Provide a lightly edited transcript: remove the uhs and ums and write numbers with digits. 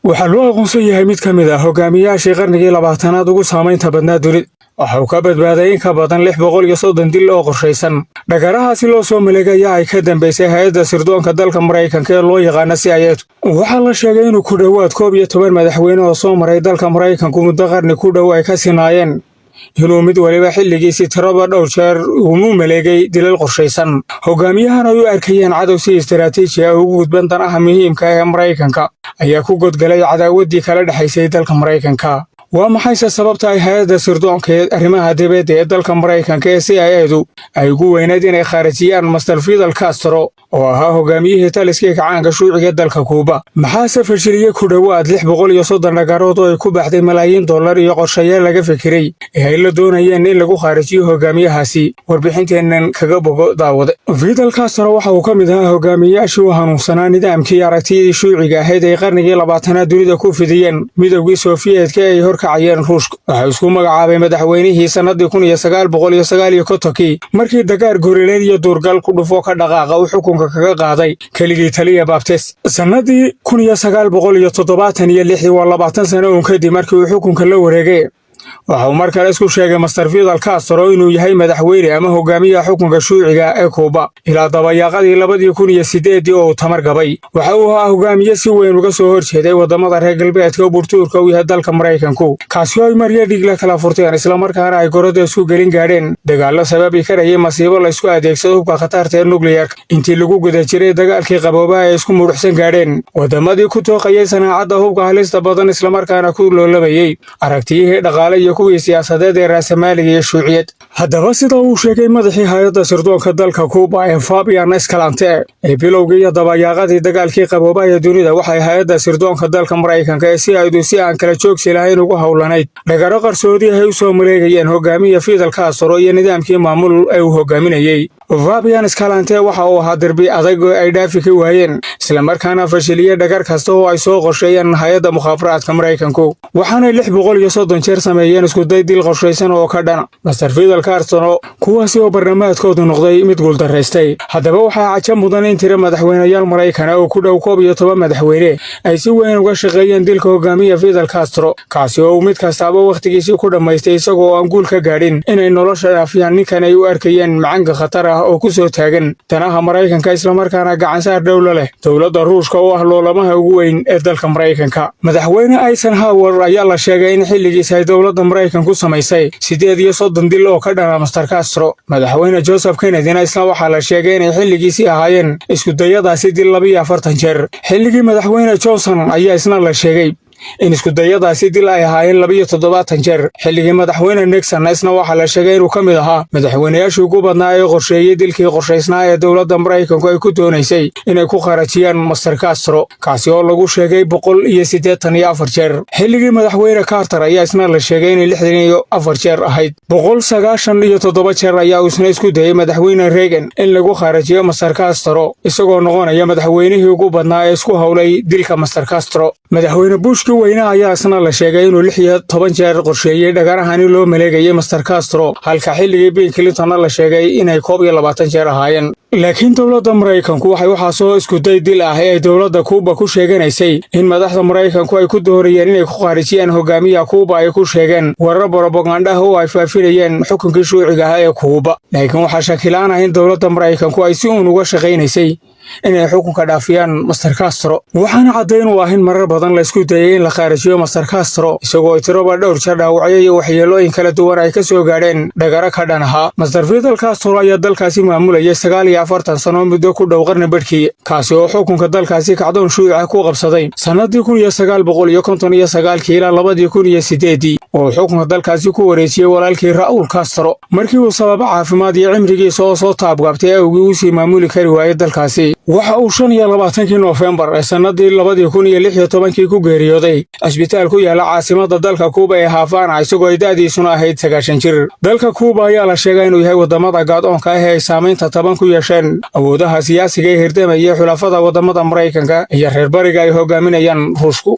waxaa loo aqoonsan yahay mid ka mid ah hogaamiyaashii qarnigii 20aad ugu saamaynta badnaa dunida. waxa uu ka badbaaday in ka badan 630 dil oo qorshaysan. dhagarahaasi loo soo maleegaya ay ka dambaysay hay'adda sirdoonka dalka Maraykanka ee loo yaqaan CIA. waxaa la sheegay inuu ku dhowaad 11 madaxweyne oo soo maray dalka Maraykanka muddo qarni ku dhow ay ka sinaayeen. inuu mid waliba xilligiisii tiraba dhowr jeer uu maleegay dilal qorshaysan. hogaamiyahan ay u arkayeen cadow si istiraatiiji ah ugu gudban danaha muhiimka ah ee Maraykanka ayaa ku godgalay cadaawaddii kala dhexaysay dalka Maraykanka. waa maxayse sababta ay hay'adda sirdoonka ee arrimaha dibadda ee dalka Maraykanka ee CIA-du ay ugu weynayd inay khaarijiyaan Master Fidel Castro oo ahaa hogaamiyihii taliskii kacaanka shuuciga dalka Kuuba? maxaase fashiliyey ku dhowaad 630 dhagarood oo ay ku baxday malaayiin dollar iyo qorshayaal laga fikiray ee ay la doonayeen in lagu khaarijiyo hogaamiyahaasi? warbixinteennan kaga bogo daawade. Fidel Castro waxa uu ka mid ahaa hogaamiyaashii u hanuunsanaa nidaamkii aragtidii shuuciga ahayd ay qarnigii 20aad dunida ku fidiyeen midowgii Sofiyeetka ee kacayeen Ruushka. waxa isku magacaabay madaxweynihii sanadii 1959 markii dagaal gorileed iyo duurgal ku dhufo ka dhaqaaqa uu xukunka kaga qaaday keligii taliya Baptist. sanadii 1976 waa 20 sano uun kadib markii uu xukunka la wareegay. waxa uu mar kale isku sheegay Master Fidel Castro inuu yahay madaxweyne ama hogaamiyaha xukunka shuuciga ee Kuuba ilaa dabayaaqadii 2008 oo uu tamar gabay. waxa uu ahaa hogaamiye si weyn uga soo horjeeday wadamada reer galbeedka oo burtuurka u yahay dalka Maraykanku, kaasi oo ay maryo dhig la kala furteen isla markaana ay gorada isku gelin gaadheen dagaallo sababi karayay masiibo la isku adeegsado hubka khatarta ee nuclear intii lagu guda jiray dagaalkii qaboobaha ee isku muruxsan gaadheen wadamadii ku tooqayay sanaacadda hubka halista badan isla markaana ku loolabayay aragtiyihii dhaqaale iyo kuwii siyaasadeed ee raasamaaliga iyo shuuciyad. haddaba sida uu sheegay madaxii hay'adda sirdoonka dalka Kuuba ee Fabian Escalante ee bilowgii iyo dabayaaqadii dagaalkii qaboobaha ee dunida, waxay hay'adda sirdoonka dalka Maraykanka ee CIA-du si aan kala joogsi lahayn ugu hawlanayd dhagaro qarsoodi ah ay u soo maleegayeen hogaamiye Fidel Castro iyo nidaamkii maamul ee uu hogaaminayay. Fabian Escalante waxa uu ahaa darbi adag oo ay dhaafi ka waayeen isla markaana fashiliyay dhagar kasta oo ay soo qorsheeyeen hay'adda mukhaafaraadka Maraykanku. waxaanay 630 jeer sameeyeen isku day dil qorshaysan oo ka dhana Master Fidel Castro, kuwaasi oo barnaamijkoodu noqday mid guuldaraystay. haddaba waxaa cajab mudan in tiro madaxweynayaal Maraykan oo ku dhow 11 madaxweyne ay si weyn uga shaqeeyeen dilka hogaamiye Fidel Castro, kaasi oo mid kastaaba waqtigiisii ku dhamaystay isagoo aan guul ka gaadhin inay nolosha dhaafiyaan ninkan ay u arkayeen macanka khatar ah oo ku soo taagan danaha Maraykanka isla markaana gacan saar dowlo leh dowladda Ruushka oo ah loolamaha ugu weyn ee dalka Maraykanka. madaxweyne Eisenhower ayaa la sheegay in xilligiisa ay dowladda Maraykanku samaysay 38 dil oo ka dhana Master Castro. madaxweyne Joseph Kennedy isla waxaa la sheegay inay xilligiisii ahaayeen isku dayadaasi dil 42 jeer. xilligii madaxweyne Johnson ayaa isna la sheegay in isku dayadaasi dil ay ahaayeen 72 jeer. xilligii madaxweyne Nixon isna waxaa la sheegay inuu ka mid ahaa madaxweynayaashii ugu badnaa ee qorsheeyay dilkii qorshaysnaa ee dowladda Maraykanku ay ku doonaysay inay ku kharajiyaan Master Castro, kaasi oo lagu sheegay 184 jeer. xilligii madaxweyne Carter ayaa isna la sheegay inay 64 jeer ahayd. 197 jeer ayaa uu isna isku dayay madaxweyne Reagan in lagu kharajiyo Master Castro, isagoo noqonaya madaxweynihii ugu badnaa ee isku hawlay dilka Master Castro. madaxweyne Bush weynaha ayaa isna la sheegay inuu 16 jeer qorsheeyay dhagarahani loo maleegayay Master Castro, halka xilligii Bill Clinton la sheegay inay 21 jeer ahaayeen. laakiin dowladda Maraykanku waxay waxa soo isku day dil ah ee dowladda Kuuba ku sheeganaysay in madaxda Maraykanku ay ku doorayeen inay ku khaarijiyaan hogaamiyaha Kuuba ay ku sheegeen warar propaganda ah oo ay faafinayeen xukunkii shuuciga ah ee Kuuba. laakiin waxaa shakilaan ah in dowladda Maraykanku ay si uun uga shaqaynaysay inay xukunka dhaafiyaan Master Castro. waxaana caddayn u ah in marar badan la isku dayay in la khaarijiyo Master Castro isagoo tiraba dhowr jeer dhaawacyo iyo waxyeelooyin kala duwan ay ka soo gaadheen dhagaro ka dhan ahaa. Master Fidel Castro ayaa dalkaasi maamulayay 49 sano muddo ku dhow qarni badhkii, kaasi oo xukunka dalkaasi kacdoon shuuci ku qabsaday sanadii 1959 ilaa 2008 oo xukunka dalkaasi ku wareejiyay walaalkii Raul Castro markii uu sabab caafimaad iyo cimrigiisa oo soo taabgaabtay awgii uu sii maamuli kari waayay dalkaasi. waxa uu 25 Noofembar ee sanadii 2016 ku geeriyooday isbitaal ku yaala caasimadda dalka Kuuba ee Havana isagoo da'diisuna ahayd 90 jir. dalka Kuuba ayaa la sheegay inuu yahay wadamada gaadhoonka ah ee saamaynta taban ku yeesheen awoodaha siyaasiga ee hirdamaya xulafada wadamada Maraykanka iyo reer bariga ay hogaaminayaan Ruushku.